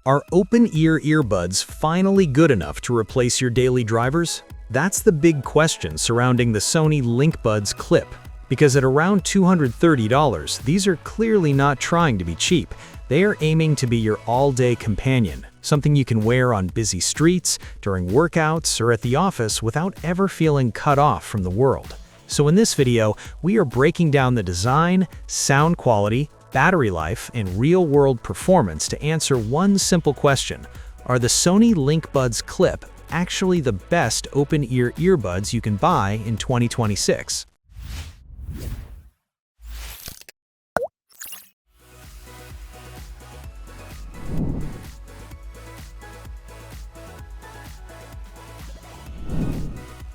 Are open-ear earbuds finally good enough to replace your daily drivers? That's the big question surrounding the Sony LinkBuds Clip. Because at around $230, these are clearly not trying to be cheap. They are aiming to be your all-day companion, something you can wear on busy streets, during workouts, or at the office without ever feeling cut off from the world. So in this video, we are breaking down the design, sound quality, battery life, and real-world performance to answer one simple question: are the Sony LinkBuds Clip actually the best open-ear earbuds you can buy in 2026?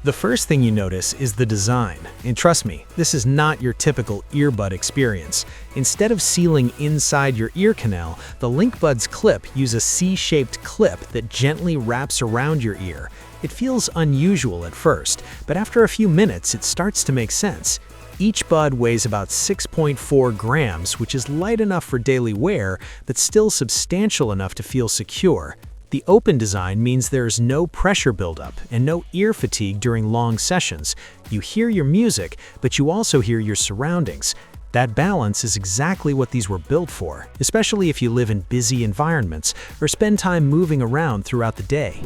The first thing you notice is the design. And trust me, this is not your typical earbud experience. Instead of sealing inside your ear canal, the LinkBuds Clip use a C-shaped clip that gently wraps around your ear. It feels unusual at first, but after a few minutes it starts to make sense. Each bud weighs about 6.4 grams, which is light enough for daily wear, but still substantial enough to feel secure. The open design means there's no pressure buildup and no ear fatigue during long sessions. You hear your music, but you also hear your surroundings. That balance is exactly what these were built for, especially if you live in busy environments or spend time moving around throughout the day.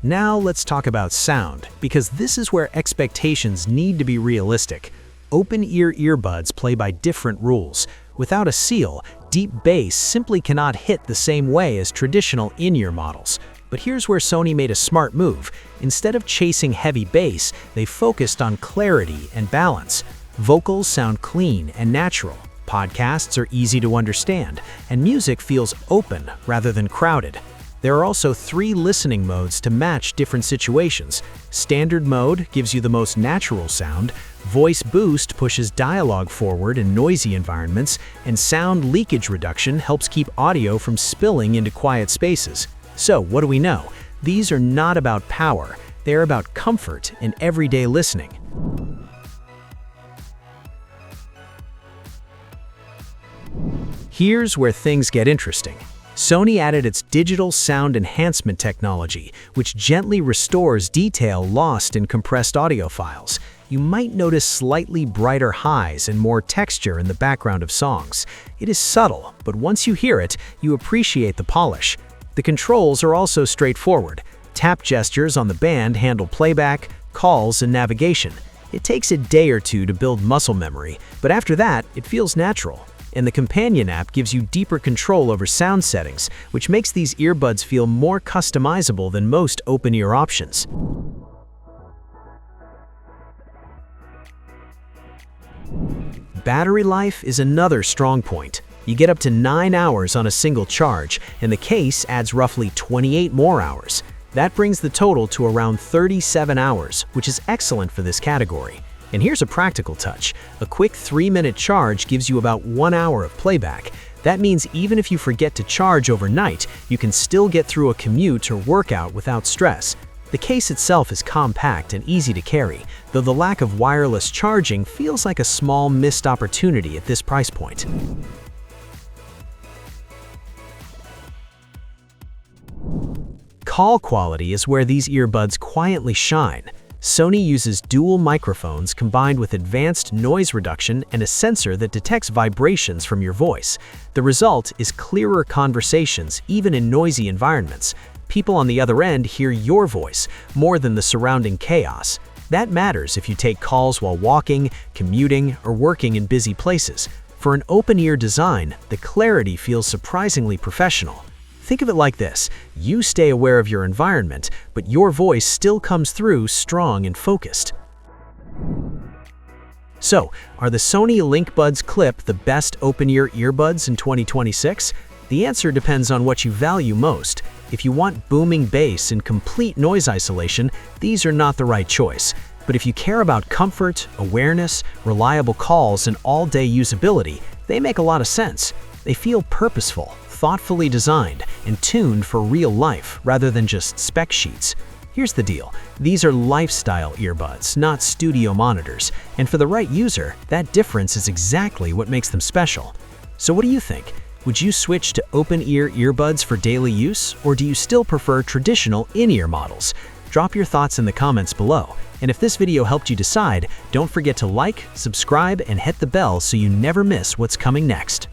Now let's talk about sound, because this is where expectations need to be realistic. Open-ear earbuds play by different rules. Without a seal, deep bass simply cannot hit the same way as traditional in-ear models. But here's where Sony made a smart move. Instead of chasing heavy bass, they focused on clarity and balance. Vocals sound clean and natural, podcasts are easy to understand, and music feels open rather than crowded. There are also 3 listening modes to match different situations. Standard mode gives you the most natural sound, Voice Boost pushes dialogue forward in noisy environments, and sound leakage reduction helps keep audio from spilling into quiet spaces. So what do we know? These are not about power, they're about comfort and everyday listening. Here's where things get interesting. Sony added its digital sound enhancement technology, which gently restores detail lost in compressed audio files. You might notice slightly brighter highs and more texture in the background of songs. It is subtle, but once you hear it, you appreciate the polish. The controls are also straightforward. Tap gestures on the band handle playback, calls, and navigation. It takes a day or two to build muscle memory, but after that, it feels natural. And the companion app gives you deeper control over sound settings, which makes these earbuds feel more customizable than most open-ear options. Battery life is another strong point. You get up to 9 hours on a single charge, and the case adds roughly 28 more hours. That brings the total to around 37 hours, which is excellent for this category. And here's a practical touch. A quick 3-minute charge gives you about 1 hour of playback. That means even if you forget to charge overnight, you can still get through a commute or workout without stress. The case itself is compact and easy to carry, though the lack of wireless charging feels like a small missed opportunity at this price point. Call quality is where these earbuds quietly shine. Sony uses dual microphones combined with advanced noise reduction and a sensor that detects vibrations from your voice. The result is clearer conversations even in noisy environments. People on the other end hear your voice more than the surrounding chaos. That matters if you take calls while walking, commuting, or working in busy places. For an open-ear design, the clarity feels surprisingly professional. Think of it like this: you stay aware of your environment, but your voice still comes through strong and focused. So, are the Sony LinkBuds Clip the best open-ear earbuds in 2026? The answer depends on what you value most. If you want booming bass and complete noise isolation, these are not the right choice. But if you care about comfort, awareness, reliable calls, and all-day usability, they make a lot of sense. They feel purposeful, thoughtfully designed, and tuned for real life rather than just spec sheets. Here's the deal. These are lifestyle earbuds, not studio monitors, and for the right user, that difference is exactly what makes them special. So what do you think? Would you switch to open-ear earbuds for daily use, or do you still prefer traditional in-ear models? Drop your thoughts in the comments below. And if this video helped you decide, don't forget to like, subscribe, and hit the bell so you never miss what's coming next.